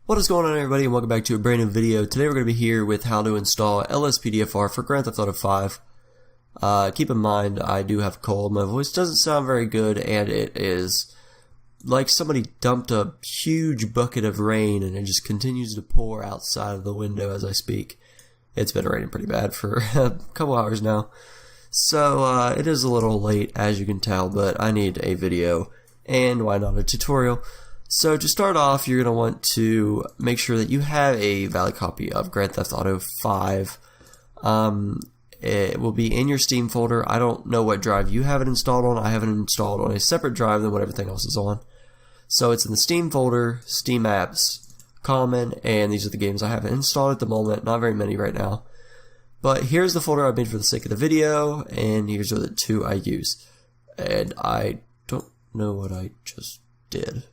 What is going on, everybody, and welcome back to a brand new video. Today we're going to be here with how to install LSPDFR for Grand Theft Auto 5. Keep in mind, I do have a cold. My voice doesn't sound very good, and it is like somebody dumped a huge bucket of rain and it just continues to pour outside of the window as I speak. It's been raining pretty bad for a couple hours now. So it is a little late, as you can tell, but I need a video, and why not a tutorial? So to start off, you're going to want to make sure that you have a valid copy of Grand Theft Auto 5. It will be in your Steam folder. I don't know what drive you have it installed on. I have it installed on a separate drive than what everything else is on. So it's in the Steam folder, Steam Apps, Common, and these are the games I have installed at the moment. Not very many right now. But here's the folder I made for the sake of the video, and here's the two I use. And I don't know what I just did.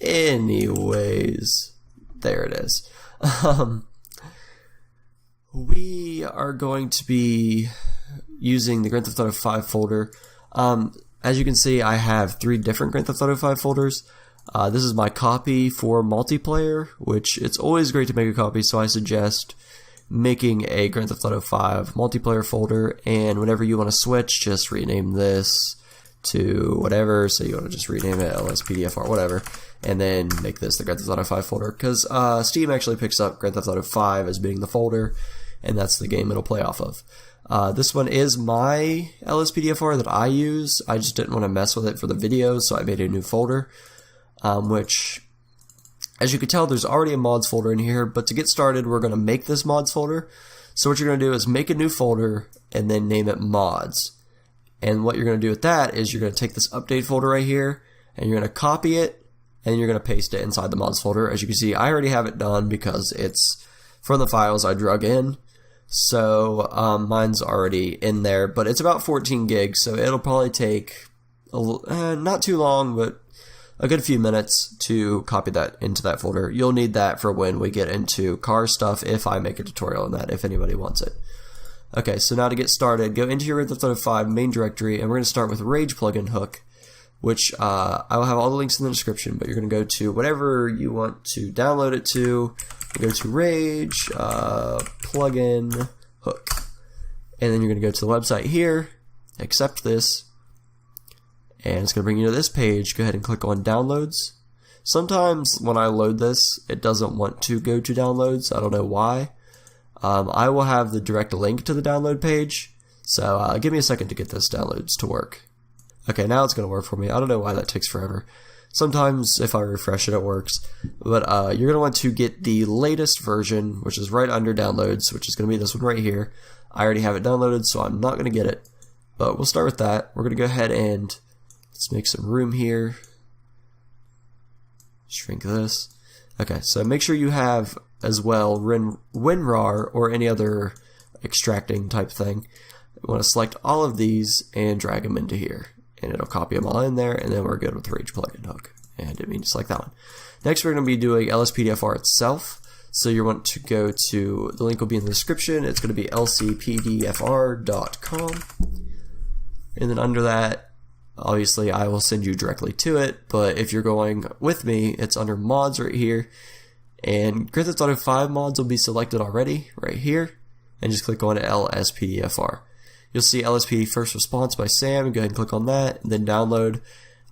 Anyways, there it is. We are going to be using the Grand Theft Auto 5 folder. As you can see, I have 3 different Grand Theft Auto 5 folders. This is my copy for multiplayer, which it's always great to make a copy, so I suggest making a Grand Theft Auto 5 multiplayer folder, and whenever you want to switch, just rename this to whatever. So you want to just rename it LSPDFR, whatever, and then make this the Grand Theft Auto 5 folder, because Steam actually picks up Grand Theft Auto 5 as being the folder, and that's the game it'll play off of. This one is my LSPDFR that I use. I just didn't want to mess with it for the video, so I made a new folder, which, as you can tell, there's already a mods folder in here, but to get started, we're going to make this mods folder. So what you're going to do is make a new folder and then name it mods. And what you're going to do with that is you're going to take this update folder right here, and you're going to copy it, and you're going to paste it inside the mods folder. As you can see, I already have it done because it's from the files I drug in. So mine's already in there, but it's about 14 gigs, so it'll probably take not too long, but a good few minutes to copy that into that folder. You'll need that for when we get into car stuff, if I make a tutorial on that, if anybody wants it. Okay, so now to get started, go into your Grand Theft Auto 5 main directory, and we're going to start with Rage plugin hook, which I will have all the links in the description, but you're going to go to whatever you want to download it to. Go to Rage plugin hook, and then you're going to go to the website here, accept this, and it's going to bring you to this page. Go ahead and click on downloads. Sometimes when I load this, it doesn't want to go to downloads. I don't know why. I will have the direct link to the download page, so give me a second to get this downloads to work. Okay, now it's going to work for me. I don't know why that takes forever. Sometimes if I refresh it, it works. But you're going to want to get the latest version, which is right under downloads, which is going to be this one right here. I already have it downloaded, so I'm not going to get it. But we'll start with that. We're going to go ahead and let's make some room here. Shrink this. Okay, so make sure you have as well WinRAR or any other extracting type thing. You want to select all of these and drag them into here, and it'll copy them all in there, and then we're good with Rage plugin hook. And I didn't mean to select that one. Next, we're going to be doing LSPDFR itself. So you want to go to, the link will be in the description. It's going to be lcpdfr.com, and then under that, obviously I will send you directly to it, but if you're going with me, it's under mods right here, and Grand Theft Auto 5 mods will be selected already right here, and just click on LSPDFR. You'll see LSPD First Response by Sam. Go ahead and click on that, and then download.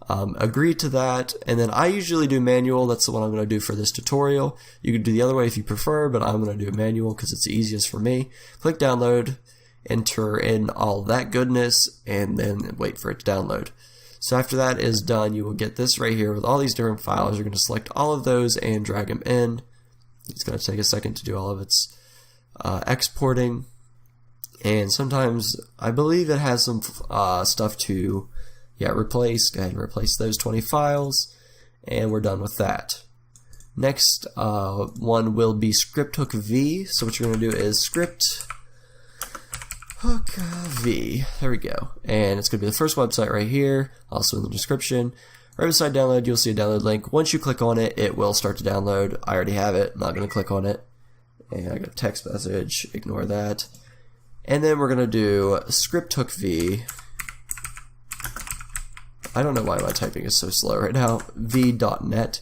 Agree to that, and then I usually do manual. That's the one I'm going to do for this tutorial. You can do the other way if you prefer, but I'm going to do manual because it's the easiest for me. Click download, enter in all that goodness, and then wait for it to download. So after that is done, you will get this right here with all these different files. You're going to select all of those and drag them in. It's going to take a second to do all of its exporting. And sometimes, I believe it has some stuff to replace. Go ahead and replace those 20 files, and we're done with that. Next one will be script hook V. So what you're going to do is script hook V. There we go. And it's going to be the first website right here, also in the description. Right beside download, you'll see a download link. Once you click on it, it will start to download. I already have it. I'm not going to click on it. And I got a text message. Ignore that. And then we're going to do script hook V. I don't know why my typing is so slow right now. v.net.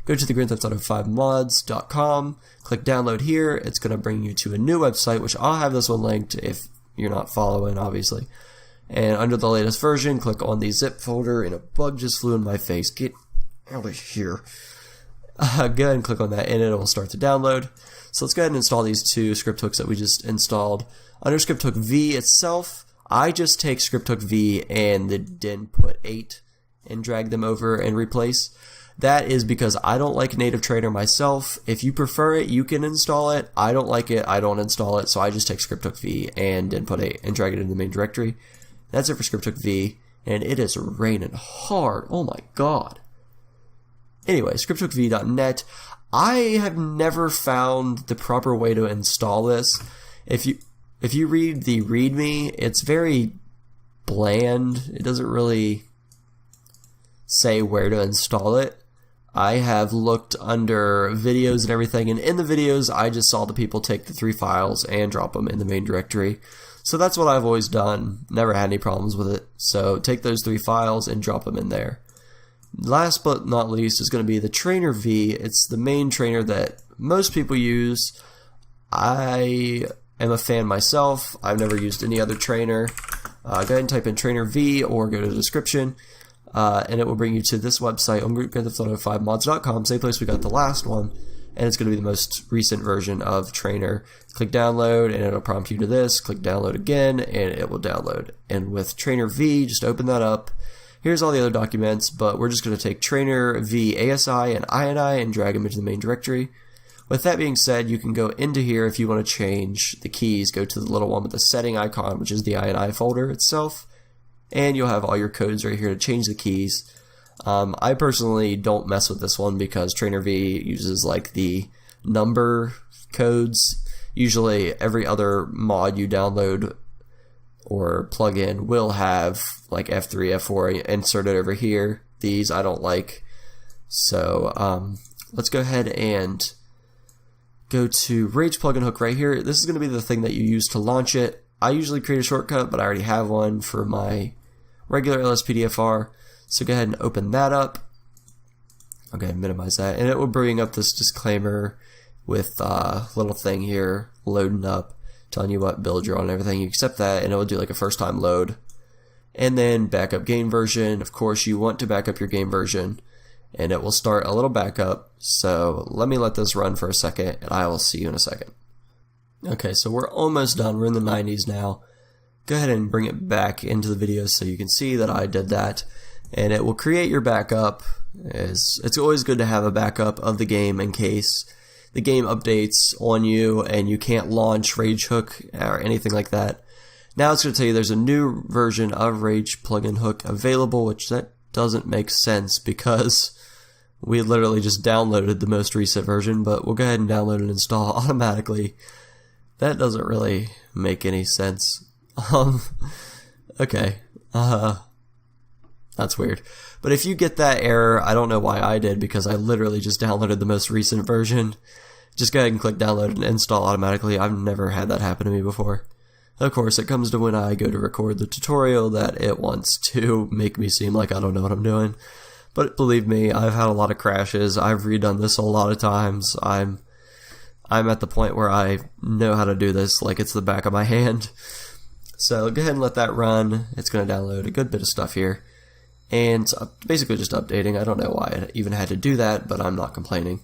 Go go to the grandtheftauto5mods.com, click download here. It's going to bring you to a new website, which I'll have this one linked if you're not following, obviously. And under the latest version, click on the zip folder, and a bug just flew in my face. Get out of here. Go ahead and click on that, and it will start to download. So let's go ahead and install these two script hooks that we just installed. Under script hook V itself, I just take script hook V and then put 8 and drag them over and replace. That is because I don't like native trainer myself. If you prefer it, you can install it. I don't like it, I don't install it, so I just take script hook V and then put 8 and drag it into the main directory. That's it for script hook V, and it is raining hard. Oh my god. Anyway, scripthookv.net. I have never found the proper way to install this. If you read the README, it's very bland. It doesn't really say where to install it. I have looked under videos and everything, and in the videos I just saw the people take the 3 files and drop them in the main directory. So that's what I've always done. Never had any problems with it. So take those 3 files and drop them in there. Last but not least is going to be the trainer V. It's the main trainer that most people use. I am a fan myself. I've never used any other trainer. Go ahead and type in trainer V or go to the description, and it will bring you to this website on grandtheftauto5mods.com, same place we got the last one, and it's going to be the most recent version of trainer. Click download and it'll prompt you to this. Click download again and it will download. And with trainer V, just open that up. Here's all the other documents, but we're just going to take trainer V ASI and INI and drag them into the main directory. With that being said, you can go into here if you want to change the keys. Go to the little one with the setting icon, which is the INI folder itself, and you'll have all your codes right here to change the keys. I personally don't mess with this one because trainer V uses like the number codes. Usually every other mod you download or plugin will have like F3, F4 inserted over here. These I don't like. So let's go ahead and go to Rage plugin hook right here. This is going to be the thing that you use to launch it. I usually create a shortcut, but I already have one for my regular LSPDFR. So go ahead and open that up. Okay, minimize that, and it will bring up this disclaimer with a little thing here loading up, telling you what build you're on and everything. You accept that, and it will do like a first time load. And then backup game version. Of course, you want to back up your game version, and it will start a little backup. So let this run for a second, and I will see you in a second. Okay, so we're almost done. We're in the 90s now. Go ahead and bring it back into the video so you can see that I did that. And it will create your backup. It's always good to have a backup of the game in case the game updates on you and you can't launch Rage Hook or anything like that. Now it's going to tell you there's a new version of Rage plugin hook available, which that doesn't make sense because we literally just downloaded the most recent version, but we'll go ahead and download and install automatically. That doesn't really make any sense. Okay. That's weird. But if you get that error, I don't know why I did because I literally just downloaded the most recent version. Just go ahead and click download and install automatically. I've never had that happen to me before. Of course, it comes to when I go to record the tutorial that it wants to make me seem like I don't know what I'm doing. But believe me, I've had a lot of crashes. I've redone this a lot of times. I'm at the point where I know how to do this like it's the back of my hand. So go ahead and let that run. It's going to download a good bit of stuff here. And it's basically just updating. I don't know why it even had to do that, but I'm not complaining.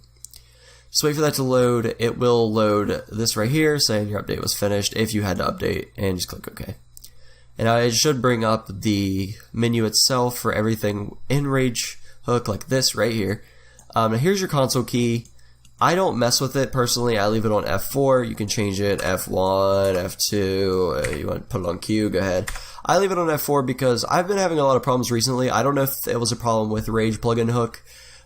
Just wait for that to load. It will load this right here saying your update was finished if you had to update, and just click OK. And it should bring up the menu itself for everything in Rage Hook like this right here. Here's your console key. I don't mess with it personally. I leave it on F4. You can change it F1, F2. You want to put it on Q, go ahead. I leave it on F4 because I've been having a lot of problems recently. I don't know if it was a problem with Rage plugin hook,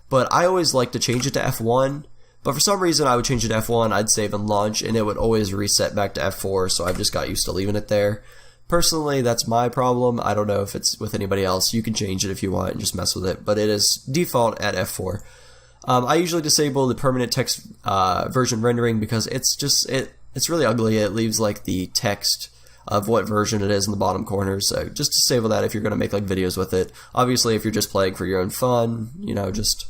but I always like to change it to F1. But for some reason, I would change it to F1, I'd save and launch, and it would always reset back to F4, so I've just got used to leaving it there. Personally, that's my problem. I don't know if it's with anybody else. You can change it if you want and just mess with it, but it is default at F4. I usually disable the permanent text version rendering because it's really ugly. It leaves like the text of what version it is in the bottom corner, so just disable that if you're going to make like videos with it. Obviously, if you're just playing for your own fun, you know, just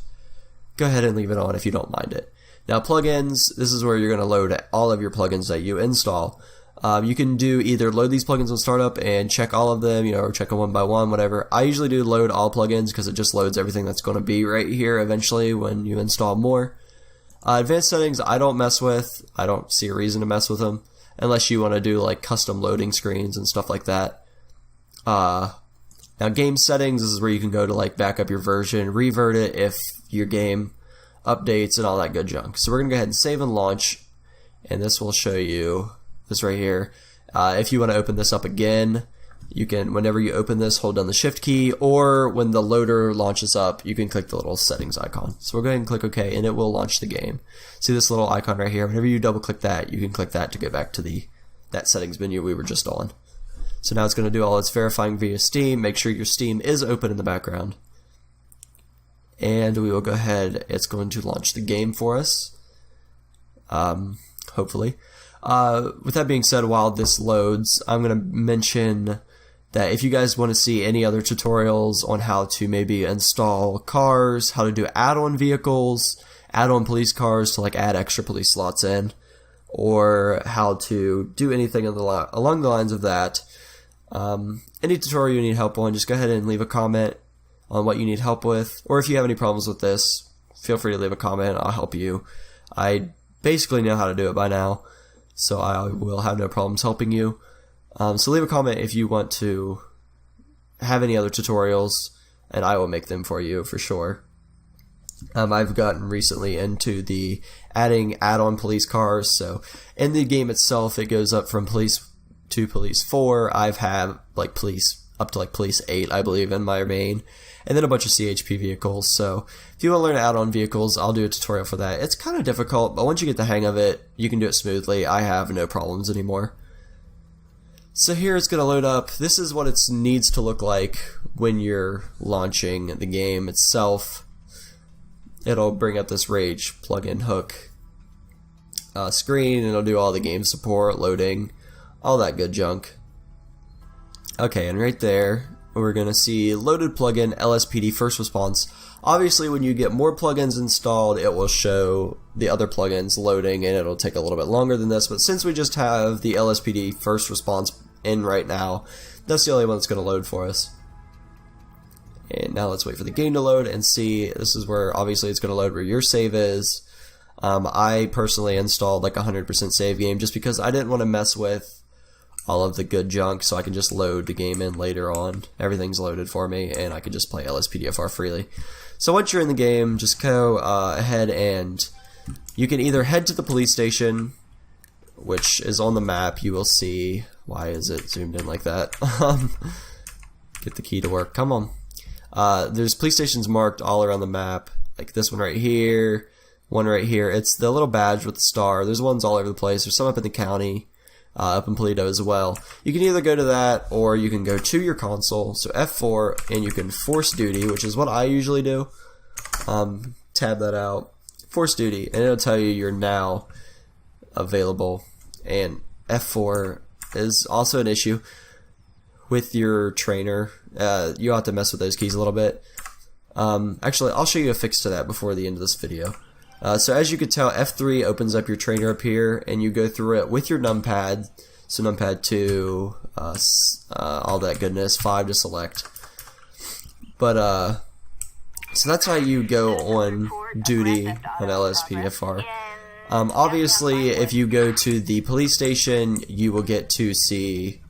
go ahead and leave it on if you don't mind it. Now plugins, this is where you're going to load all of your plugins that you install. You can do either load these plugins on startup and check all of them, or check them one by one, whatever. I usually do load all plugins because it just loads everything that's going to be right here eventually when you install more. Advanced settings I don't mess with. I don't see a reason to mess with them unless you want to do like custom loading screens and stuff like that. Now game settings, this is where you can go to like back up your version, revert it if your game updates and all that good junk. So we're going to go ahead and save and launch, and this will show you this right here. If you want to open this up again, you can, whenever you open this, hold down the shift key, or when the loader launches up, you can click the little settings icon. So we'll go ahead and click OK, and it will launch the game. See this little icon right here? Whenever you double click that, you can click that to go back to that settings menu we were just on. So now it's going to do all its verifying via Steam. Make sure your Steam is open in the background. And we will go ahead, it's going to launch the game for us, hopefully. With that being said, while this loads, I'm going to mention that if you guys want to see any other tutorials on how to maybe install cars, how to do add-on vehicles, add-on police cars to like add extra police slots in, or how to do anything along the lines of that, any tutorial you need help on, just go ahead and leave a comment on what you need help with, or if you have any problems with this, feel free to leave a comment. I'll help you. I basically know how to do it by now, so I will have no problems helping you. So leave a comment if you want to have any other tutorials, and I will make them for you for sure. I've gotten recently into the adding add-on police cars, so in the game itself it goes up from police to police 4. I've had like police up to like police 8, I believe, in my main, and then a bunch of CHP vehicles. So if you want to learn add-on vehicles, I'll do a tutorial for that. It's kind of difficult, but once you get the hang of it, you can do it smoothly. I have no problems anymore. So here it's going to load up. This is what it needs to look like when you're launching the game itself. It'll bring up this Rage plugin hook screen, and it'll do all the game support, loading, all that good junk. Okay, and right there we're going to see loaded plugin LSPD first response. Obviously when you get more plugins installed, it will show the other plugins loading, and it'll take a little bit longer than this, but since we just have the LSPD first response in right now, that's the only one that's going to load for us. And now let's wait for the game to load and see. This is where obviously it's going to load where your save is. I personally installed like 100% save game just because I didn't want to mess with all of the good junk, so I can just load the game in later on. Everything's loaded for me, and I can just play LSPDFR freely. So once you're in the game, just go ahead and you can either head to the police station, which is on the map. You will see, why is it zoomed in like that? Get the key to work, come on. There's police stations marked all around the map, like this one right here, one right here. It's the little badge with the star. There's ones all over the place. There's some up in the county, up in Paleto as well. You can either go to that, or you can go to your console, so F4, and you can force duty, which is what I usually do. Tab that out, force duty, and it'll tell you you're now available. And F4 is also an issue with your trainer. You'll have to mess with those keys a little bit. Actually, I'll show you a fix to that before the end of this video. So as you can tell, F3 opens up your trainer up here, and you go through it with your numpad. So numpad 2, all that goodness, 5 to select. But so that's how you go on duty on LSPDFR. Obviously, if you go to the police station, you will get to see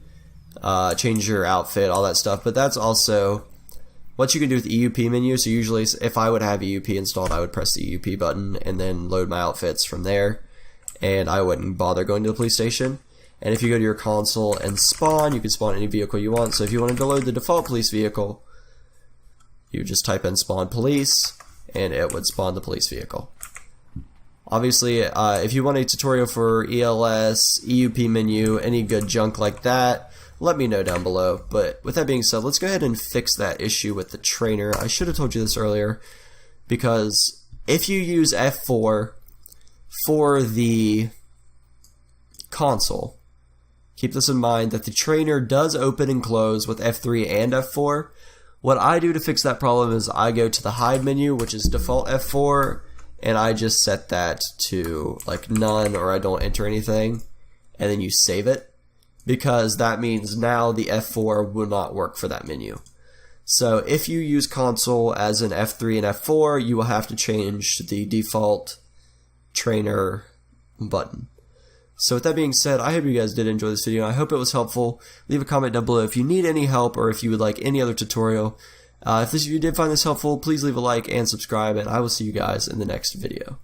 change your outfit, all that stuff. But that's also what you can do with the EUP menu. So usually, if I would have EUP installed, I would press the EUP button and then load my outfits from there, and I wouldn't bother going to the police station. And if you go to your console and spawn, you can spawn any vehicle you want. So if you wanted to load the default police vehicle, you just type in spawn police, and it would spawn the police vehicle. Obviously, if you want a tutorial for ELS, EUP menu, any good junk like that, let me know down below. But with that being said, let's go ahead and fix that issue with the trainer. I should have told you this earlier, because if you use F4 for the console, keep this in mind that the trainer does open and close with F3 and F4. What I do to fix that problem is I go to the hide menu, which is default F4, and I just set that to like none, or I don't enter anything, and then you save it, because that means now the F4 will not work for that menu. So if you use console as an F3 and F4, you will have to change the default trainer button. So with that being said, I hope you guys did enjoy this video. I hope it was helpful. Leave a comment down below if you need any help or if you would like any other tutorial. If you did find this helpful, please leave a like and subscribe, and I will see you guys in the next video.